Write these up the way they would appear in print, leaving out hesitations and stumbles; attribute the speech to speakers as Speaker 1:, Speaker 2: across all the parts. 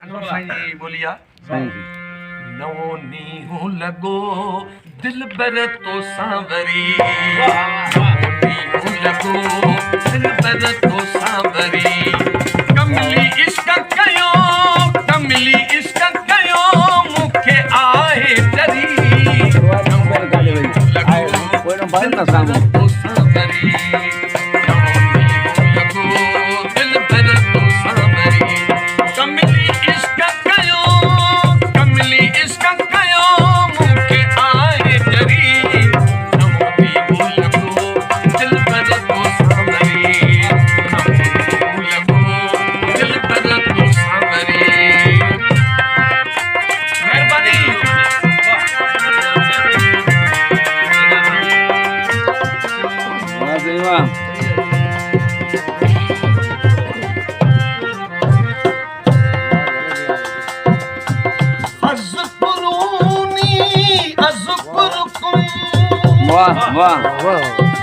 Speaker 1: साईं बोलिया
Speaker 2: साईं जी
Speaker 1: नवो नीहूं लगो दिल बर तो सांवरी नीहूं लगो दिल बर तो सांवरी कमली इश्क कयो मुखे आहे डरी
Speaker 2: कोई न बाल ना सामो
Speaker 1: तो सांवरी दिल बर तो सांवरी कमली इश्क कयो मुखे आहे डरी नवो नीहूं लगो दिल बर तो सांवरी नवो नीहूं लगो दिल बर तो सांवरी मेहरबानी
Speaker 2: वाह जी वाह वाह वाह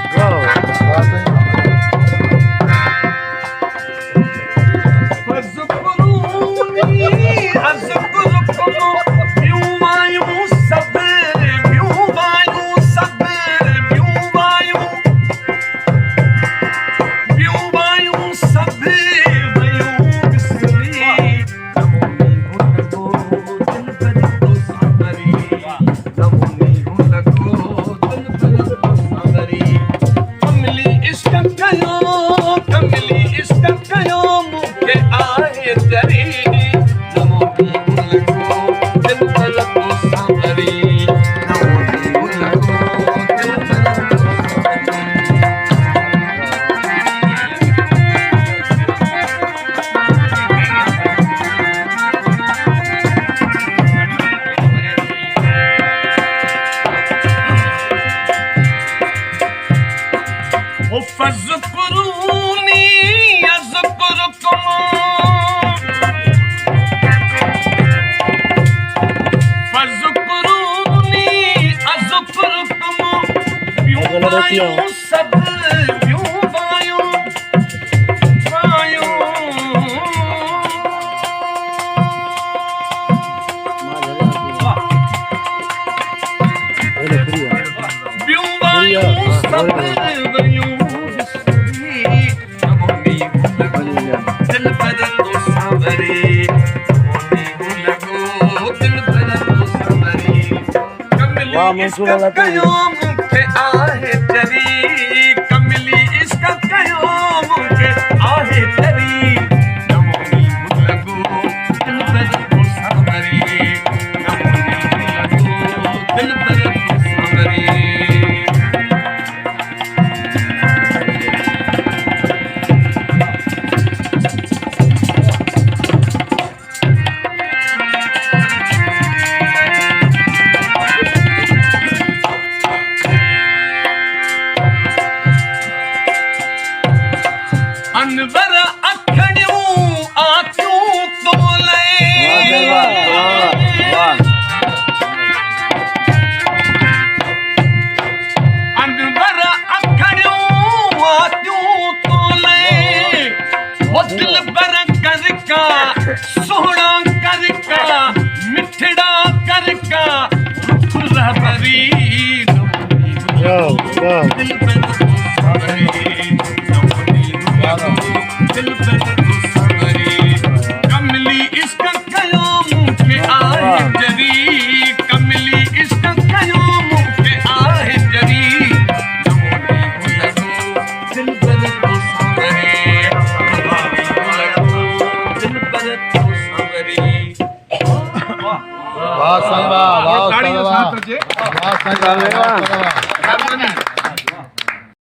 Speaker 1: मुखे आहे डरी कमली इश्क कयो मुखे आहे डरी नवो नीहूं लगो दिल बर तो सांवरी नवो नीहूं लगो दिल बर तो सांवरी अनवर अखड़ियूं आंखियूं तोले अनवर अखड़ियूं आंखियूं तोले वो दिल बर करका सोहणा करका मिठड़ा करका रुख रहबरी दिल बर तो सांवरी दिल बर तो सांवरी कमली इश्क कयो मुखे आहे डरी कमली इश्क कयो मुखे आहे डरी नवो नीहूं लगो दिल बर तो सांवरी नवो नीहूं लगो दिल बर तो सांवरी
Speaker 3: वाह संगा वाह संगा वाह संगा